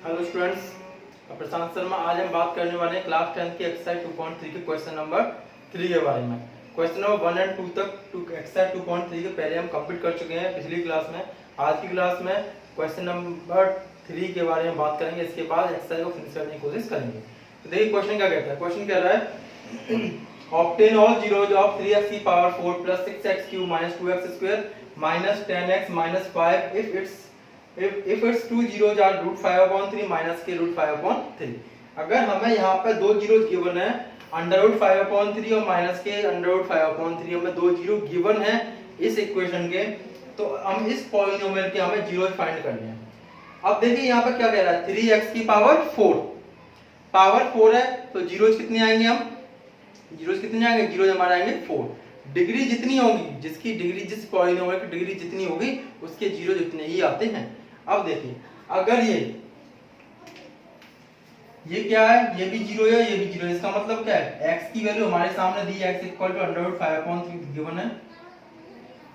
Hello students, प्रशांत शर्मा। आज हम बात करने वाले हैं क्लास 10 की एक्सरसाइज 2.3 के क्वेश्चन नंबर 3 के बारे में। क्वेश्चन नंबर 1 और 2 तक एक्सरसाइज 2.3 के पहले हम कंप्लीट कर चुके हैं पिछली क्लास में। आज की क्लास में क्वेश्चन नंबर 3 के बारे में बात करेंगे। इसके बाद एक्सरसाइज को फिनिश करने की कोशिश करेंगे। तो देखिए क्वेश्चन क्या कहता है। क्वेश्चन कह रहा है obtain all zeros of 3x की power 4 plus 6x cube minus 2x square minus 10x minus 5 if its two zeros are root 5/3 minus के root 5/3। अगर हमें यहाँ पे दो जीरोस गिवन है अंडर रूट 5/3 और माइनस के अंडर रूट 5/3, हमें दो जीरो गिवन है इस इक्वेशन के, तो हम इस पॉलिनोमियल के हमें जीरोस फाइंड करने हैं। अब देखिए यहाँ पे क्या कह रहा है 3x की पावर 4 है, तो जीरोस कितने आएंगे, जीरोस हमारे आएंगे 4। डिग्री जितनी होगी, जिसकी डिग्री जिस पॉलिनोमियल की डिग्री जितनी होगी उसके जीरो जितने ही आते हैं। अब देखिए अगर ये क्या है, ये भी जीरो है, ये भी जीरो है, इसका मतलब क्या है x की वैल्यू हमारे सामने दी है, x equal to under root 5/3 given है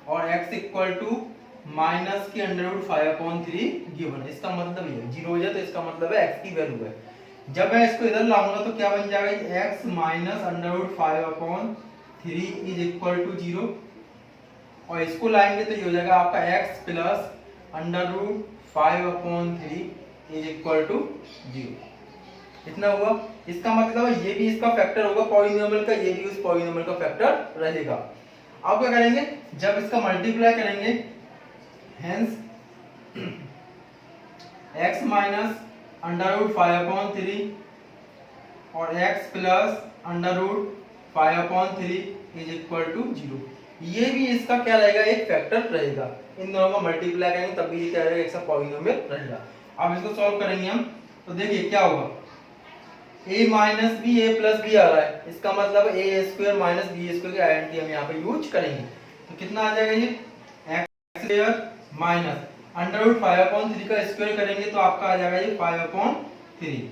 और x इक्वल टू माइनस के अंडर रूट 5/3 गिवन है। इसका मतलब ये जीरो है, तो इसका मतलब है x की वैल्यू है। जब मैं इसको इधर लाऊंगा तो क्या बन जाएगा, x minus under root 5/3 is equal to 0, और इसको लाएंगे तो ये हो जाएगा आपका x plus under root 5/3 is equal to 0। इतना हुआ। इसका मतलब है ये भी इसका फैक्टर होगा पॉलिनोमियल का, ये भी उस पॉलिनोमियल का फैक्टर रहेगा। अब क्या करेंगे, जब इसका मल्टीप्लाई करेंगे, hence x minus under root 5/3 और x plus under root 5/3 is equal to 0। ये भी इसका क्या रहेगा, एक फैक्टर रहेगा। इन दोनों का मल्टीप्लाई करेंगे तब भी ये क्या रहेगा, एक पॉलिनोमियल रहेगा। अब इसको सॉल्व करेंगे हम, तो देखिए क्या होगा, a minus B a plus B आ रहा है, इसका मतलब a square minus B square की आइडेंटिटी हम यहाँ पे यूज करेंगे। तो कितना आ जाएगा, ये x square minus under root 5/3 का स्क्वायर करेंगे तो आपका आ जाएगा ये 5/3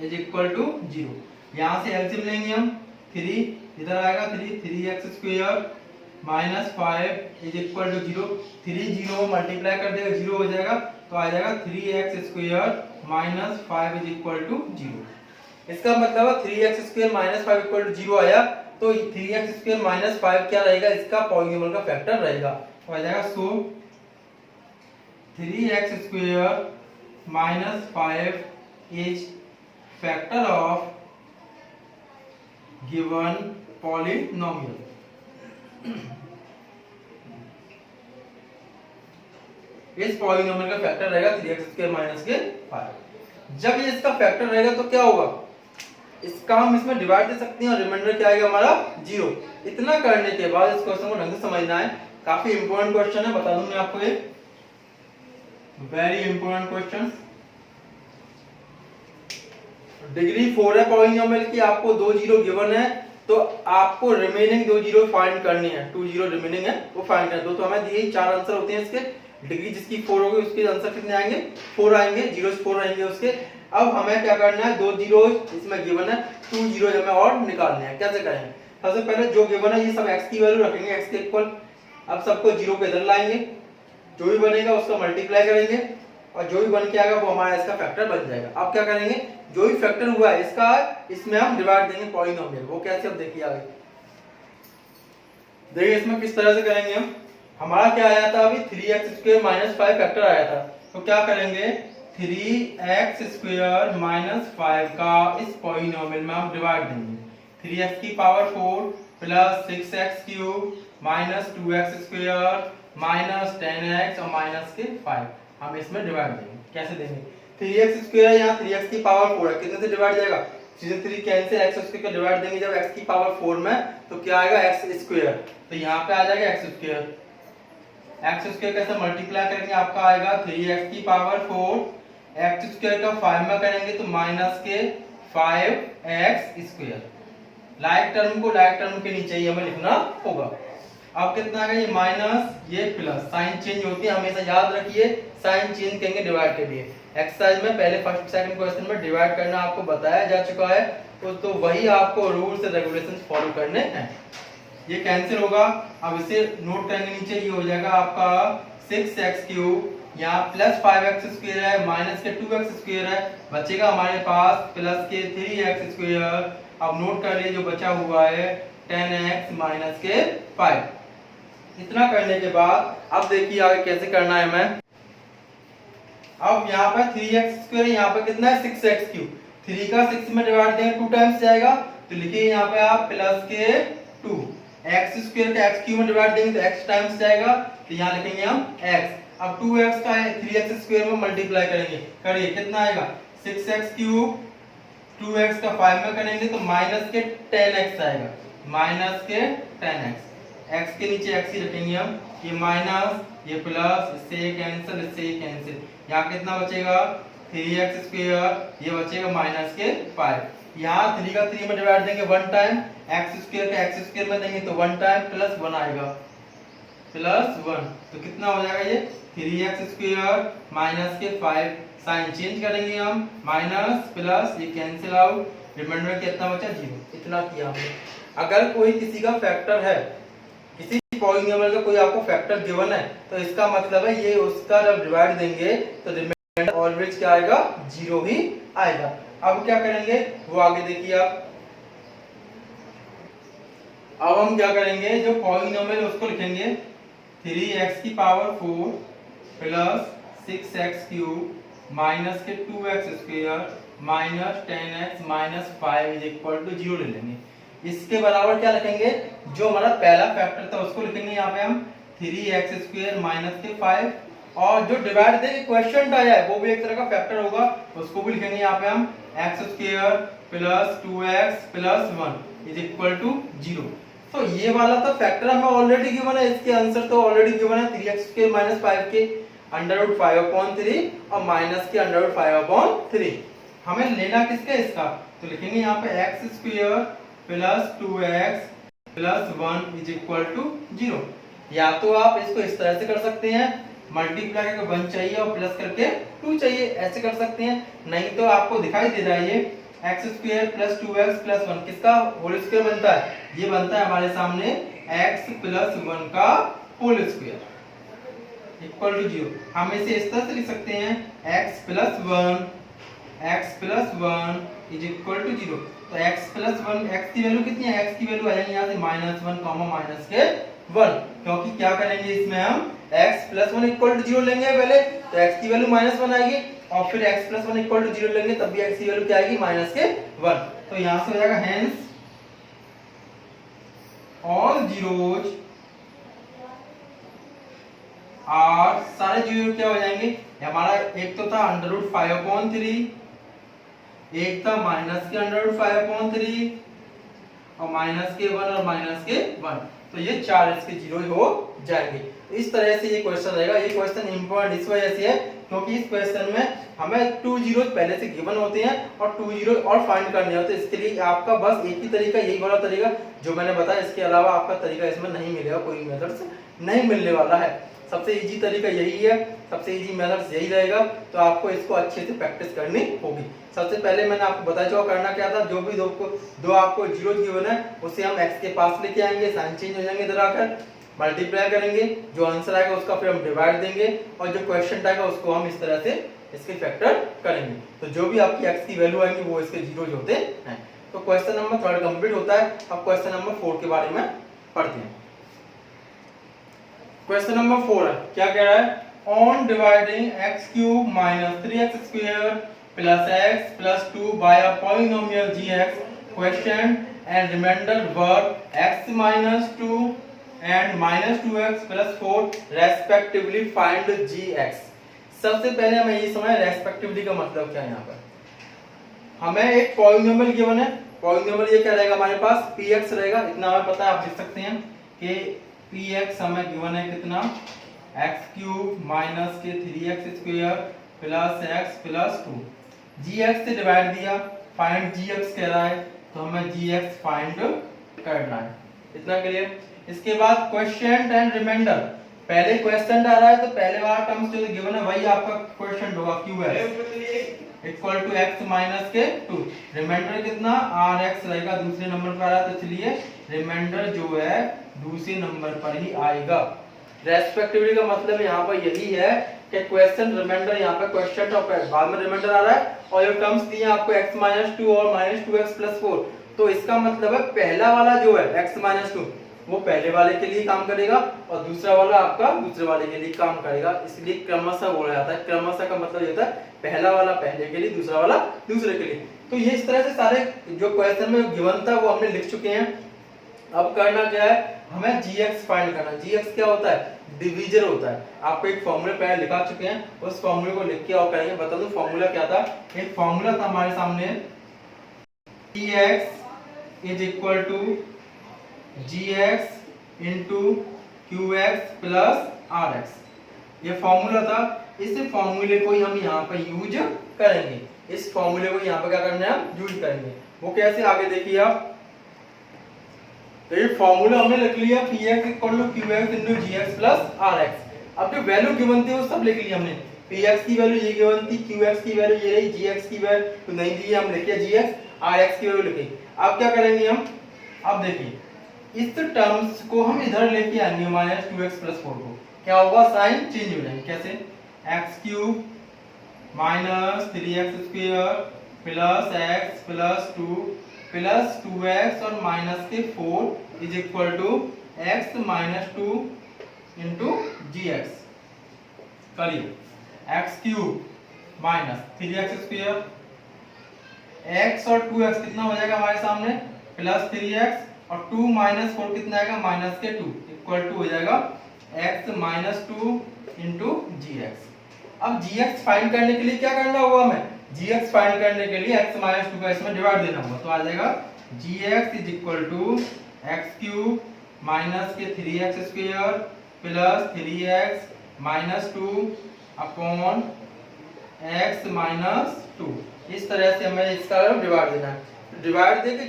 इज इक्वल टू 0। यहाँ से एलसीएम लेंगे हम, 3 इधर आएगा, 3x square minus 5 is equal to 0। 3 0 multiply कर देगा 0 हो जाएगा, तो आ जाएगा 3x square minus 5 is equal to 0। इसका मतलब है 3x square minus 5 equal to 0 आया, तो 3x स्क्वायर माइनस 5 क्या रहेगा, इसका पॉलिनोमियल का फैक्टर रहेगा। तो आ जाएगा सो 3x square minus 5 is factor of given polynomial. इस पॉलिनोमियल का फैक्टर रहेगा 3x स्क्वायर माइनस के 5। जब ये इसका फैक्टर रहेगा तो क्या होगा, इसका हम इसमें डिवाइड दे सकते हैं और रिमाइंडर क्या आएगा हमारा 0। इतना करने के बाद इस क्वेश्चन को ढंग से समझना है। काफी इंपॉर्टेंट क्वेश्चन है, बता दूं मैं आपको, ये वेरी इंपॉर्टेंट क्वेश्चन। डिग्री 4 है पॉलिनोमियल की, आपको दो जीरो गिवन है, तो आपको रिमेनिंग दो जीरो फाइंड करनी है। 2 जीरो रिमेनिंग है वो फाइंड करना है। तो हमें दिए 4 आंसर होते हैं इसके। डिग्री जिसकी 4 होगी उसके आंसर कितने आएंगे, 4 आएंगे, जीरोस 4 आएंगे उसके। अब हमें क्या करना है, दो जीरो इसमें गिवन है, 2 जीरो हमें और निकालने हैं। कैसे करेंगे, सबसे पहले जो गिवन है ये सब x की वैल्यू रखेंगे, x के इक्वल। अब सबको जीरो को इधर लाएंगे, जो भी बनेगा उसका मल्टीप्लाई करेंगे और जो भी बन के आएगा वो हमारा इसका फैक्टर बन जाएगा। अब क्या करेंगे, जो भी फैक्टर हुआ है इसका, इसमें हम डिवाइड देंगे पॉलिनोमियल। वो कैसे, अब देखिए आगे देखिए इसमें किस तरह से करेंगे हम। हमारा क्या आया था अभी, 3x स्क्वायर माइनस 5 फैक्टर आया था, तो क्या करेंगे 3x स्क्वायर माइनस 5 का इस पॉलिनोमियल में हम डिवाइड देंगे। 3x की power 4 plus 6x cube minus 2x square minus 10x और माइनस के 5 हम इसमें डिवाइड देंगे। कैसे देंगे, 3x स्क्वायर है, यहाँ 3x की पावर 4 है, कितने से डिवाइड जाएगा, सीधे 3 कैंसिल, x स्क्वायर का डिवाइड देंगे जब x की पावर 4 में, तो क्या आएगा x स्क्वायर, तो यहाँ पे आ जाएगा x स्क्वायर। x स्क्वायर कैसे मल्टीप्लाई करेंगे, आपका आएगा 3x की पावर 4, x स्क्वायर का 5 में करेंगे तो माइनस के 5x स्क्वायर। लाइक टर्म को लाइक टर्म के नीचे ही हमें लिखना होगा। अब कितना आ गया, ये माइनस ये प्लस, साइन चेंज होती है हमेशा याद रखिए, साइन चेंज करेंगे डिवाइड के लिए। एक्सरसाइज में पहले फर्स्ट सेकंड क्वेश्चन में डिवाइड करना आपको बताया जा चुका है, तो वही आपको रूल्स एंड रेगुलेशंस फॉलो करने हैं। ये कैंसिल होगा, अब इसे नोट करेंगे नीचे, ये हो जाएगा आपका 6x क्यूब यहाँ प्लस 5x स्क्वायर है माइनस के 2x स्क्वायर है, बचेगा हमारे पास प्लस के 3x स्क्वायर। अब नोट कर लिए जो बचा हुआ है 10x माइनस के 5। इतना करने के बाद अब देखिए आगे कैसे करना है हमें। अब यहाँ पर 3x स्क्वायर, यहाँ पर कितना है 6x क्यूब, 3 का 6 में डिवाइड देंगे 2 टाइम्स जाएगा, तो लिखिए यहाँ पे आप प्लस के 2, x स्क्वायर का x क्यूब में डिवाइड देंगे तो x टाइम्स जाएगा, तो यहाँ लिखेंगे हम x। अब 2x का 3x स्क्वायर में मल्टीप्लाई करेंगे, करिए कितना आएगा 6x क्यूब, 2x का 5 में करेंगे तो माइनस के 10x आएगा, माइनस के 10x, x के नीचे x ही रखेंगे हम, ये माइनस ये प्लस, इससे ये कैंसिल, इससे ये कैंसिल, यहाँ कितना बचेगा 3x स्क्वायर, ये बचेगा माइनस के 5। यहाँ 3 का 3 में डिवाइड देंगे 1 टाइम, x स्क्वायर का x स्क्वायर में देंगे तो 1 टाइम प्लस 1 आएगा, प्लस 1, तो कितना हो जाएगा ये 3x स्क्वायर माइनस के 5, साइन चेंज करेंगे हम, माइनस प्लस ये कैंसिल आउट, रिमाइंडर कितना बचा 0। इतना किया हमने। अगर कोई किसी का फैक्टर है, किसी पॉलिनोमियल का कोई आपको फैक्टर गिवन है, तो इसका मतलब है ये उसका जब डिवाइड देंगे तो रिमाइंडर ऑलवेज क्या आएगा 0 ही आएगा। अब क्या करेंगे वो आगे देखिए आप। अब हम क्या करेंगे, जो पॉलिनोमियल उसको लिखेंगे 3x की power 4 plus 6x cube minus के 2x square minus 10x minus 5 is equal to 0 ले लेंगे। इसके बराबर क्या लिखेंगे, जो हमारा पहला फैक्टर था उसको लिखेंगे यहाँ पे हम 3x स्क्वायर माइनस के 5, और जो डिवाइड दे क्वेश्चन आया है वो भी एक तरह का फैक्टर होगा, उसको भी लिखेंगे यहाँ पे हम x square plus 2x plus 1 is equal to 0। तो ये वाला तो फैक्टर हमें ऑलरेडी गिवन है, इसके आंसर तो ऑलरेडी गिवन है 3x स्क्वायर माइनस 5 के अंडर रूट 5/3 और माइनस के अंडर रूट 5/3। हमें लेना किसका इसका, तो लिखेंगे यहाँ पे x square plus 2x plus 1 is equal to 0। या तो आप इसको इस तरह से कर सकते हैं, मल्टीप्लाई करके 1 चाहिए और प्लस करके 2 चाहिए, ऐसे कर सकते हैं। नहीं तो आपको दिखाई दे रहा है ये x square plus 2x plus 1 किसका होल स्क्वायर बनता है, ये बनता है हमारे सामने x प्लस 1 का होल स्क्वायर इक्वल टू 0। हम इसे इस तरह से लिख सकते हैं x plus 1 is equal to 0। तो x प्लस 1, x की वैल्यू कितनी है, x की वैल्यू आ जाएगी यहाँ से -1 माइनस के 1, क्योंकि क्या करेंगे इसमें हम x प्लस 1 इक्वल टू 0 लेंगे पहले, तो x की वैल्यू -1 आएगी, और फिर x प्लस 1 इक्वल टू 0 लेंगे तब भी x की वैल्यू क्या आएगी माइनस के 1। तो यहाँ से हो जाएगा हेंस ऑल जीरोज आर, सारे जीरो क्या हो जाएंगे, हमारा एक तो था अंडर रूट 5/3, एक था माइनस के अंडर रूट 5/3 और माइनस के 1 और माइनस के 1, तो ये 4 इसके जीरो हो जाएंगे। तो इस तरह से ये क्वेश्चन रहेगा। ये क्वेश्चन इंपॉर्टेंट इस वजह से है क्योंकि इस क्वेश्चन में हमें 2 जीरोस पहले से गिवन होते हैं और 2 जीरो और फाइंड करने होते हैं। इसके लिए आपका बस एक ही तरीका, यही वाला तरीका जो मैंने बताया, इसके अलावा आपका तरीका इसमें नहीं मिलेगा, कोई मेथड्स नहीं मिलने वाला है। सबसे इजी तरीका यही है, सबसे इजी मेथड्स यही रहेगा, तो आपको इसको अच्छे से प्रैक्टिस करनी होगी। सबसे पहले मैंने आपको बताया जो करना क्या था, जो भी दो आपको जीरो गिवन है उसे हम x के पास लेके आएंगे, साइन चेंज हो जाएंगे इधर आकर, मल्टीप्लाई करेंगे, जो आंसर आएगा उसका फिर हम डिवाइड देंगे, और जो क्वेश्चन आएगा उसको हम इस तरह से इसके फैक्टर करेंगे। तो जो भी आपकी x की वैल्यू आएगी वो इसके जीरो होते हैं। तो क्वेश्चन नंबर 3 कंप्लीट होता है। अब क्वेश्चन नंबर 4 के बारे में पढ़ते हैं। क्वेश्चन नंबर 4 है, क्या कह रहा है, on dividing x cube minus 3x square plus x plus 2 by a polynomial gx, question and remainder were x minus 2 and minus 2x plus 4 respectively find gx। सबसे पहले हमें ये समझ रेस्पेक्टिवली का मतलब क्या है। यहाँ पर हमें एक पॉलिनोमियल गिवन है, पॉलिनोमियल ये क्या रहेगा हमारे पास px रहेगा, इतना हमें पता है, आप लिख सकते हैं कि px हमें गिवन है कितना, x क्यूब माइनस के 3x square plus x plus 2, gx से डिवाइड दिया, फाइंड gx कह रहा है, तो हमें gx फाइंड करना है। इतना क्लियर। इसके बाद क्वेश्चन एंड रिमाइंडर, पहले क्वेश्चन आ रहा है तो पहले वाला टर्म्स जो गिवन है वही आपका क्वेश्चन होगा, qx equal to x minus के 2, रिमाइंडर कितना rx रहेगा, दूसरे नंबर पर आ रहा है, तो चलिए रिमाइंडर जो है दूसरे नंबर पर ही आएगा। रेस्पेक्टिवली का मतलब यहाँ पर यही है कि क्वेश्चन रिमाइंडर यहाँ पे क्वेश्चन टॉप है, बाद में रिमाइंडर आ रहा है और जो टर्म्स दिए आपको x माइनस 2 और माइनस 2x प्लस 4, तो इसका मतलब है पहला वाला जो है x माइनस 2 वो पहले वाले के लिए काम करेगा और दूसरा वाला आपका दूसरे वाले के लिए काम करेगा, इसलिए क्रमशः बोला जाता है। क्रमशः का मतलब ये होता है पहला वाला पहले के लिए, दूसरा वाला दूसरे के लिए। तो ये इस तरह से सारे जो क्वेश्चन में गिवन था वो हमने लिख चुके हैं। अब करना क्या है, हमें gx फाइंड करना। gx क्या होता है, डिवीजर होता है। आपको एक फॉर्मूला पहले लिखा चुके हैं, उस फॉर्मूले को लिख के और करेंगे। बता दूं फॉर्मूला क्या था। एक फॉर्मूला था हमारे सामने, gx is equal to gx into qx plus rx, ये फॉर्मूला था। इस फॉर्मूले को ही हम यहाँ पर यूज करेंगे। इस फॉर्मूले को यहाँ पर क्या करना है, हम यूज करेंगे। वो कैसे, आगे देखिए आप। तो ये फॉर्मूला हमने लिख लिया, px equal to qx into gx plus rx। अब जो वैल्यू गिवन थी वो सब लिख लिया हमने। px की वैल्यू ये गिवन थी, qx की वैल्यू ये रही, gx की वैल्यू तो नहीं दी है, हम लिख दिया gx, rx की वैल्यू लिखी। अब क्या करेंगे हम, अब देखिए इस टर्म्स को हम इधर लेके आएंगे माइनस 2x प्लस 4 को, क्या होगा, साइन चेंज हो जाएंगे। कैसे, x cube minus 3x square plus x plus 2 plus 2x और माइनस के 4 is equal to x minus 2 into gx। करिए, x cube minus 3x square, x और 2x कितना हो जाएगा हमारे सामने, प्लस 3x और 2 माइनस 4 कितना आएगा, माइनस के 2 इक्वल टू हो जाएगा x माइनस 2 इंटू gx। अब gx फाइंड करने के लिए क्या करना होगा हमें, gx फाइंड करने के लिए x माइनस 2 का इसमें डिवाइड देना होगा। तो आ जाएगा gx is equal to x cube minus के 3x square plus 3x minus 2 upon x minus 2। इस तरह से हमें इसका डिवाइड देना है। डिवाइड देके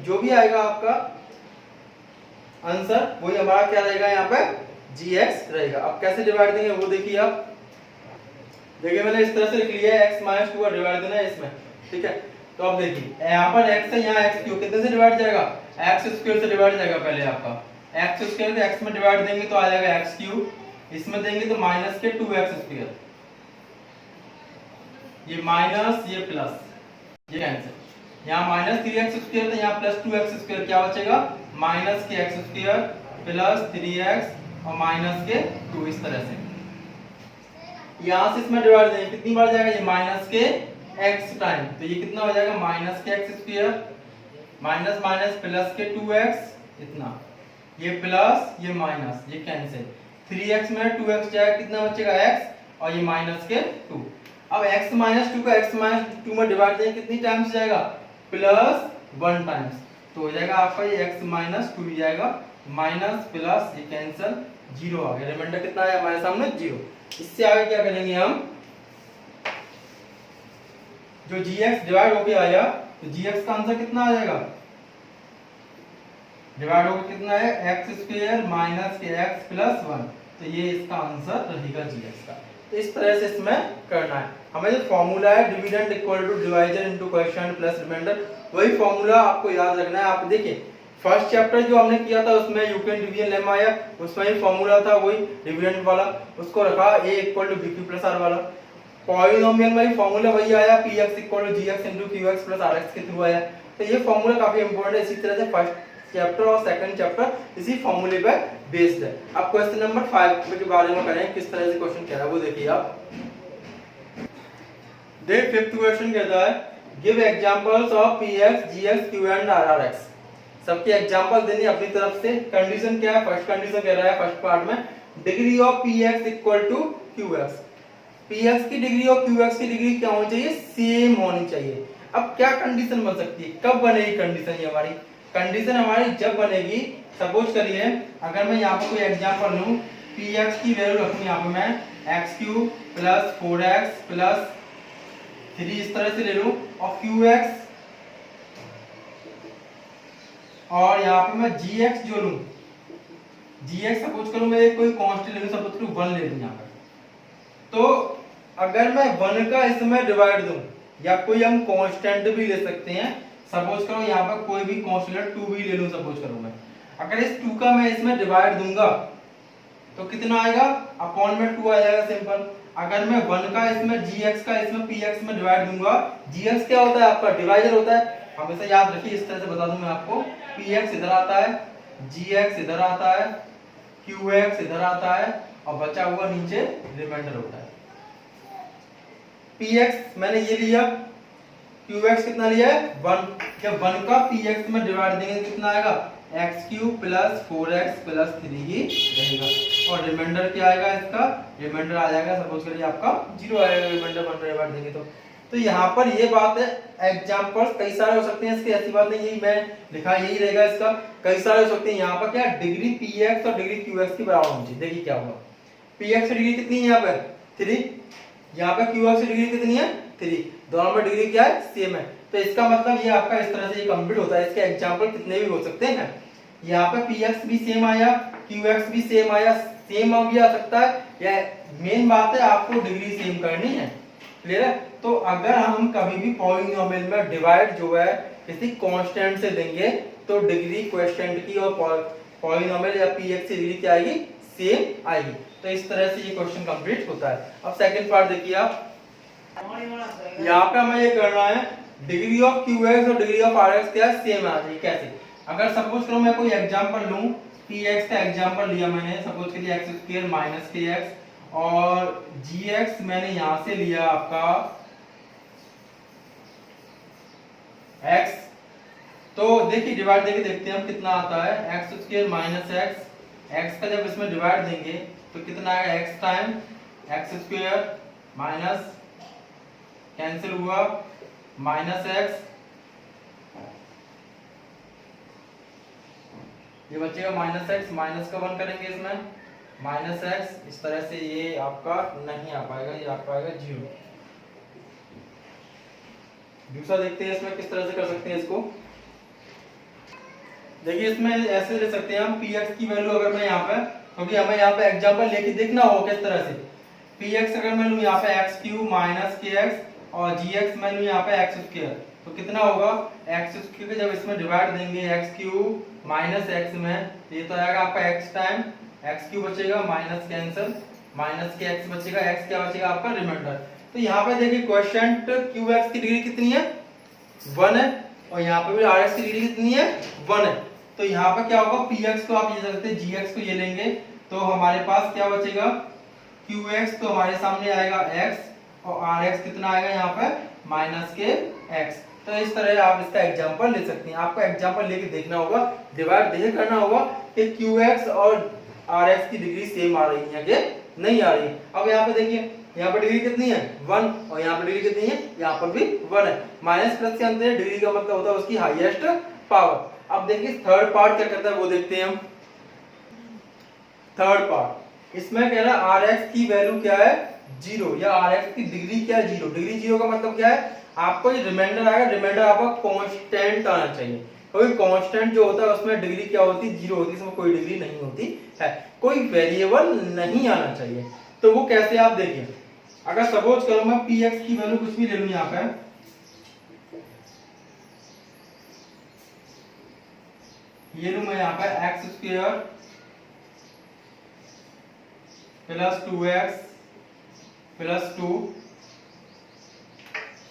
जो भी आएगा आपका आंसर वही हमारा क्या रहेगा, यहाँ पे gx रहेगा। अब कैसे डिवाइड देंगे वो देखिए आप। देखिए मैंने इस तरह से लिख लिया है, x माइनस 2 का डिवाइड देना है इसमें, ठीक है। तो अब देखिए यहाँ पर x है, यहाँ x क्यों कितने से डिवाइड जाएगा, x स्क्वायर से डिवाइड जाएगा। पहले आपका x स्क्वायर को x में डिवाइड देंगे तो आ जाएगा x क्यूब, इसमें देंगे तो माइनस के 2x स्क्वायर, ये माइनस ये प्लस, ये कैंसिल। यहाँ माइनस 3x स्क्वायर था, यहाँ प्लस 2x स्क्वायर, क्या बचेगा, माइनस के x स्क्वायर प्लस 3x और माइनस के 2। इस तरह से यहाँ से इसमें डिवाइड देंगे, कितनी बार जाएगा, ये माइनस के x टाइम, तो ये कितना हो जाएगा, माइनस के x square minus minus plus के 2x इतना, ये प्लस ये माइनस, ये कैंसिल। 3x में 2x जाएगा, कितना बचेगा x और ये माइनस के 2। अब x माइनस 2 का x माइनस 2 में डिवाइड देंगे, कितनी टाइम्स जाएगा, प्लस 1 टाइम्स, तो हो जाएगा आपका ये x माइनस 2 जाएगा, माइनस प्लस ये कैंसिल, 0 आ गया। रिमाइंडर कितना है हमारे सामने, 0। इससे आगे क्या करेंगे हम, जो gx डिवाइड होके आया तो gx का आंसर कितना आ जाएगा, डिवाइड होकर कितना है, x स्क्वायर माइनस के x प्लस 1, तो ये इसका आंसर रहेगा gx का। तो इस तरह से इसमें करना है। हमें जो फॉर्मूला है dividend equal to divisor into quotient plus remainder, वही फॉर्मूला आपको याद रखना है। आप देखिए फर्स्ट चैप्टर जो हमने किया था उसमें यूक्लिड डिवीजन लेमा आया, उसमें ही फॉर्मूला था वही डिविडेंड वाला, उसको रखा a equal to bq plus r वाला। पॉलिनोमियल में फॉर्मूला वही आया, px equal to gx into qx plus rx के थ्रू आया। तो ये फॉर्मूला काफी इंपॉर्टेंट है। इसी तरह से फर्स्ट चैप्टर और सेकंड चैप्टर इसी फॉर्मूले पे बेस्ड है। अब क्वेश्चन नंबर 5 के बारे में करें, किस तरह से क्वेश्चन कह रहा है वो देखिए आप। देख फिफ्थ क्वेश्चन कहता है give examples of px gx q and rrx। सबके एग्जांपल देनी अपनी तरफ से। कंडीशन क्या है, फर्स्ट कंडीशन कह रहा है फर्स्ट पार्ट में, degree of px equal to qx। px की डिग्री और qx की डिग्री क्या होनी चाहिए, सेम होनी चाहिए। अब क्या कंडीशन बन सकती है, कब बनेगी कंडीशन, ये हमारी कंडीशन हमारी जब बनेगी, सपोज करिए अगर मैं यहाँ पर कोई एग्जांपल लूं, px की वैल्यू रखूं यहाँ पे मैं x³ प्लस 4x प्लस 3 इस तरह से ले लूं, और qx और यहाँ पे मैं gx जो लूं, gx सपोज करूं मैं कोई कांस्टेंट ले लूं, सपोज करूं 1 ले लूं यहाँ पर। तो अगर मैं 1 का इसमें डिवाइड दूं, या कोई हम कांस्टेंट भी ले सकते हैं, सपोज करो यहाँ पर कोई भी कांस्टेंट 2 भी ले लूं, सपोज करो मैं, अगर इस 2 का मैं इसमें डिवाइड दूंगा तो कितना आएगा, अपॉन में 2 आ जाएगा सिंपल। अगर मैं 1 का इसमें gx का इसमें px में डिवाइड दूंगा, gx क्या होता है आपका डिवाइजर होता है, हमेशा याद रखिए, इस तरह से बता दूं मैं आपको, px इधर आता है, gx इधर आता है, qx इधर आता है और बचा हुआ नीचे रिमाइंडर होता है। px मैंने ये लिया, qx कितना लिया है 1, जब 1 का px में डिवाइड देंगे कितना आएगा x³ + 4x + 3 ही रहेगा और रिमाइंडर क्या आएगा, इसका रिमाइंडर आ जाएगा सपोज करिए आपका 0 आएगा, रिमाइंडर 1 डिवाइड देंगे तो यहाँ पर ये बात है। एग्जांपल्स कई सारे हो सकते हैं इसके, ऐसी बात नहीं, यही मैं लिखा यही रहेगा इसका, कई सारे हो सकते हैं। यहाँ पर क्या डिग्री px और डिग्री qx की बराबर होनी चाहिए। देखिए क्या होगा, px की डिग्री कितनी है यहाँ पे 3, यहाँ पे qx की डिग्री कितनी है 3, दोनों में डिग्री क्या है सेम है। तो इसका मतलब ये आपका इस तरह से ये कंप्लीट होता है। इसके एग्जांपल कितने भी हो सकते हैं, यहाँ पे px भी सेम आया, qx भी सेम आया, सेम भी आ सकता है, या मेन बात है आपको डिग्री सेम करनी है, क्लियर है। तो अगर हम कभी भी पॉलिनोमियल में डिवाइड जो है किसी कांस्टेंट से देंगे तो डिग्री क्वोशिएंट की और पॉलिनोमियल या px की डिग्री क्या आएगी सेम आएगी। तो इस तरह से ये क्वेश्चन कंप्लीट होता है। अब सेकंड पार्ट देखिए आप, यहाँ पे हमें ये करना है डिग्री ऑफ qx और डिग्री ऑफ rx क्या सेम आ जाए। कैसे, अगर सपोज करो मैं कोई एग्जांपल लूं, px का एग्जांपल लिया मैंने, सपोज करिए x² - kx और gx मैंने यहां से लिया आपका x। तो देखिए डिवाइड देके देखते हैं हम कितना आता है, x² - x, x का जब इसमें डिवाइड देंगे तो कितना आएगा x time x² minus cancel हुआ -x, ये बचेगा -x, माइनस का 1 करेंगे इसमें -x, इस तरह से ये आपका नहीं आ पाएगा, ये आपका आएगा 0। दूसरा देखते हैं इसमें किस तरह से कर सकते हैं इसको। देखिए इसमें ऐसे ले सकते हैं हम, px की वैल्यू अगर मैं यहाँ पे, क्योंकि हमें यहाँ पे एग्जांपल लेके देखना हो किस तरह से, px अगर मैं लूँ यहाँ पे x³ - kx और gx मैं लूँ यहाँ पे x², तो कितना होगा x² के जब इसमें डिवाइड देंगे x³ - x में, ये तो आएगा आपका x टाइम x³ बचेगा माइनस कैंसिल माइनस के x बचेगा, x क्या बचेगा आपका रिमाइंडर। तो यहाँ पे देखिए क्वोशिएंट qx की डिग्री कितनी है 1 है और यहाँ पे भी rx की डिग्री कितनी है 1 है। तो यहाँ पे क्या होगा, px को आप ये सकते हैं, gx को ये लेंगे तो हमारे पास क्या बचेगा, qx तो हमारे सामने आएगा x और rx कितना आएगा यहाँ पे माइनस के x। तो इस तरह आप इसका एग्जांपल ले सकते हैं। आपको एग्जांपल लेके देखना होगा, डिवाइड देके करना होगा कि qx और rx की डिग्री सेम आ रही है कि नहीं आ रही है। अब यहाँ पे देखिए, यहाँ पर डिग्री कितनी है 1 और यहाँ पर डिग्री कितनी है, यहाँ पर भी 1 है। माइनस प्लस के अंदर डिग्री का मतलब होता है उसकी हाईएस्ट पावर। अब देखिए थर्ड पार्ट क्या करता है वो देखते हैं हम। थर्ड पार्ट इसमें कह रहा है rx की वैल्यू क्या है 0 या rx की डिग्री क्या है 0। डिग्री 0 का मतलब क्या है, आपको ये रिमाइंडर आएगा, रिमाइंडर आपका कांस्टेंट आना चाहिए, क्योंकि कांस्टेंट जो होता है उसमें डिग्री क्या होती है 0 होती है, इसमें कोई डिग्री नहीं होती है, कोई वेरिएबल नहीं आना चाहिए। तो वो कैसे आप देखिए, अगर सपोज करो मैं px की वैल्यू कुछ भी ले लूं, यहाँ पे ये लूं मैं यहाँ पे x² + 2x + 2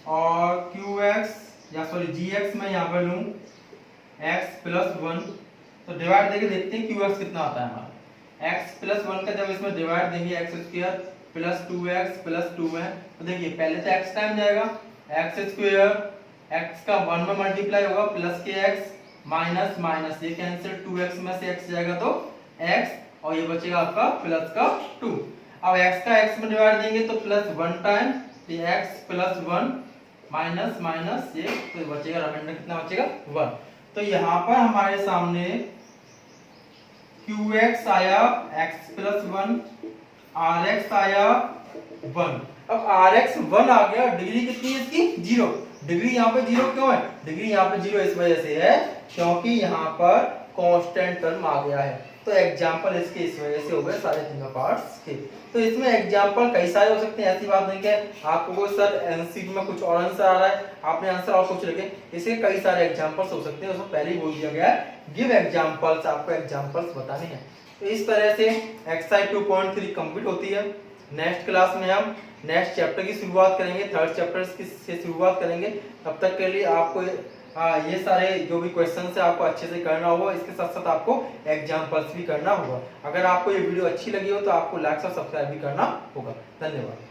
और qx या सॉरी gx मैं यहाँ पे लूं x + 1, तो डिवाइड देके देखते हैं qx कितना आता है हमारा। x + 1 का जब इसमें डिवाइड देंगे x² + 2x + 2 है, तो देखिए पहले तो x टाइम जाएगा x², x का 1 में मल्टीप्लाई होगा प्लस के x माइनस माइनस ये कैंसिल 2x में से x जाएगा तो x और ये बचेगा आपका प्लस का 2। अब x का x में डिवाइड देंगे तो +1 टाइम ये x + 1 माइनस माइनस ये, तो बचेगा रिमाइंडर कितना बचेगा 1। तो यहाँ पर हमारे सामने qx आया x + 1, rx आया 1। अब rx 1 आ गया, डिग्री कितनी है इसकी 0। डिग्री यहाँ पे 0 क्यों है, डिग्री यहाँ पे 0 इस वजह से है क्योंकि यहाँ पर कांस्टेंट टर्म आ गया है। तो एग्जांपल इसके इस वजह से हो गए सारे तीनों पार्ट्स के। तो इसमें एग्जांपल कई सारे हो सकते हैं, ऐसी बात नहीं कि आपको सर एमसीक्यू में कुछ और आंसर आ रहा है आपने आंसर और कुछ लिखे, इसके कई सारे एग्जांपल्स हो सकते हैं। उसमें पहले ही बोल दिया गया है गिव एग्जांपल्स, आपको एग्जांपल्स बताने हैं। तो इस तरह से एक्सरसाइज 2.3 कंप्लीट होती है। नेक्स्ट क्लास में हम नेक्स्ट चैप्टर की शुरुआत करेंगे, थर्ड चैप्टर से शुरुआत करेंगे। तब तक के लिए आपको ये सारे जो भी क्वेश्चन है आपको अच्छे से करना होगा, इसके साथ साथ आपको एग्जाम्पल्स भी करना होगा। अगर आपको ये वीडियो अच्छी लगी हो तो आपको लाइक और सब्सक्राइब भी करना होगा। धन्यवाद।